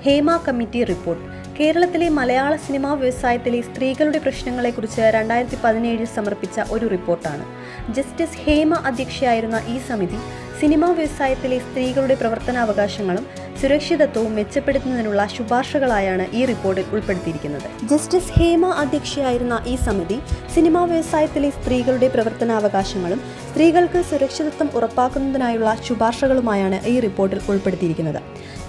Hema committee report. കേരളത്തിലെ മലയാള cinema വ്യവസായത്തിലെ സ്ത്രീകളുടെ പ്രശ്നങ്ങളെക്കുറിച്ച് 2017 സമർപ്പിച്ച ഒരു റിപ്പോർട്ടാണ്. ജസ്റ്റിസ് ഹേമ അധ്യക്ഷയായിരുന്ന ഈ സമിതി സിനിമാ വ്യവസായത്തിലെ സ്ത്രീകളുടെ പ്രവർത്തനാവകാശങ്ങളും സുരക്ഷിതത്വവും മെച്ചപ്പെടുത്തുന്നതിനുള്ള ശുപാർശകളായാണ് ഈ റിപ്പോർട്ടിൽ ഉൾപ്പെടുത്തിയിരിക്കുന്നത്. ജസ്റ്റിസ് ഹേമ അധ്യക്ഷയായിരുന്ന ഈ സമിതി സിനിമാ വ്യവസായത്തിലെ സ്ത്രീകളുടെ പ്രവർത്തനാവകാശങ്ങളും സ്ത്രീകൾക്ക് സുരക്ഷിതത്വം ഉറപ്പാക്കുന്നതിനായുള്ള ശുപാർശകളുമായാണ് ഈ റിപ്പോർട്ടിൽ ഉൾപ്പെടുത്തിയിരിക്കുന്നത്.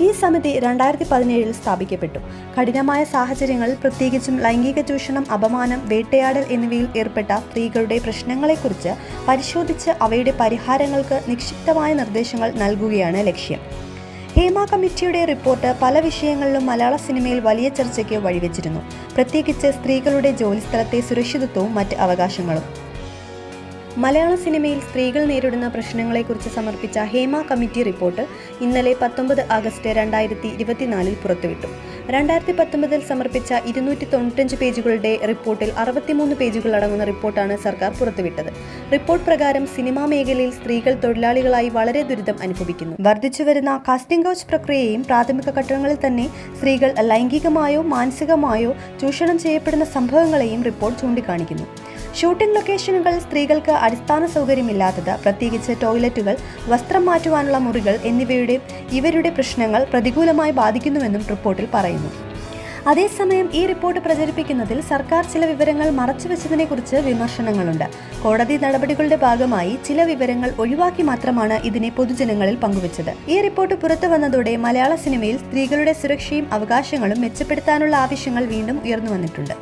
ഈ സമിതി 2017 സ്ഥാപിക്കപ്പെട്ടു. കഠിനമായ സാഹചര്യങ്ങളിൽ, പ്രത്യേകിച്ചും ലൈംഗിക ചൂഷണം, അപമാനം, വേട്ടയാടൽ എന്നിവയിൽ ഏർപ്പെട്ട സ്ത്രീകളുടെ പ്രശ്നങ്ങളെക്കുറിച്ച് പരിശോധിച്ച് അവയുടെ പരിഹാരങ്ങൾക്ക് നിക്ഷിപ്തമായ നിർദ്ദേശങ്ങൾ നൽകുകയാണ് ലക്ഷ്യം. ഹേമ കമ്മിറ്റിയുടെ റിപ്പോർട്ട് പല വിഷയങ്ങളിലും മലയാള സിനിമയിൽ വലിയ ചർച്ചയ്ക്ക് വഴിവെച്ചിരുന്നു, പ്രത്യേകിച്ച് സ്ത്രീകളുടെ ജോലിസ്ഥലത്തെ സുരക്ഷിതത്വവും മറ്റ് അവകാശങ്ങളും. മലയാള സിനിമയിൽ സ്ത്രീകൾ നേരിടുന്ന പ്രശ്നങ്ങളെക്കുറിച്ച് സമർപ്പിച്ച ഹേമ കമ്മിറ്റി റിപ്പോർട്ട് ഇന്നലെ 19 ആഗസ്റ്റ് 2024 പുറത്തുവിട്ടു. 2019 സമർപ്പിച്ച 295 പേജുകളുടെ റിപ്പോർട്ടിൽ 63 പേജുകൾ അടങ്ങുന്ന റിപ്പോർട്ടാണ് സർക്കാർ പുറത്തുവിട്ടത്. റിപ്പോർട്ട് പ്രകാരം സിനിമാ മേഖലയിൽ സ്ത്രീകൾ തൊഴിലാളികളായി വളരെ ദുരിതം അനുഭവിക്കുന്നു. വർദ്ധിച്ചുവരുന്ന കാസ്റ്റിംഗ് കൗച്ച് പ്രക്രിയയും പ്രാഥമിക ഘട്ടങ്ങളിൽ തന്നെ സ്ത്രീകൾ ലൈംഗികമായോ മാനസികമായോ ചൂഷണം ചെയ്യപ്പെടുന്ന സംഭവങ്ങളെയും റിപ്പോർട്ട് ചൂണ്ടിക്കാണിക്കുന്നു. ഷൂട്ടിംഗ് ലൊക്കേഷനുകളിൽ സ്ത്രീകൾക്ക് അടിസ്ഥാന സൗകര്യമില്ലാത്തത്, പ്രത്യേകിച്ച് ടോയ്ലറ്റുകൾ, വസ്ത്രം മാറ്റുവാനുള്ള മുറികൾ എന്നിവയുടെ ഇവരുടെ പ്രശ്നങ്ങൾ പ്രതികൂലമായി ബാധിക്കുന്നുവെന്നും റിപ്പോർട്ടിൽ പറയുന്നു. അതേസമയം ഈ റിപ്പോർട്ട് പ്രചരിപ്പിക്കുന്നതിൽ സർക്കാർ ചില വിവരങ്ങൾ മറച്ചുവെച്ചതിനെക്കുറിച്ച് വിമർശനങ്ങളുണ്ട്. കോടതി നടപടികളുടെ ഭാഗമായി ചില വിവരങ്ങൾ ഒഴിവാക്കി മാത്രമാണ് ഇതിനെ പൊതുജനങ്ങളിൽ പങ്കുവച്ചത്. ഈ റിപ്പോർട്ട് പുറത്തു വന്നതോടെ മലയാള സിനിമയിൽ സ്ത്രീകളുടെ സുരക്ഷയും അവകാശങ്ങളും മെച്ചപ്പെടുത്താനുള്ള ആവശ്യങ്ങൾ വീണ്ടും ഉയർന്നു വന്നിട്ടുണ്ട്.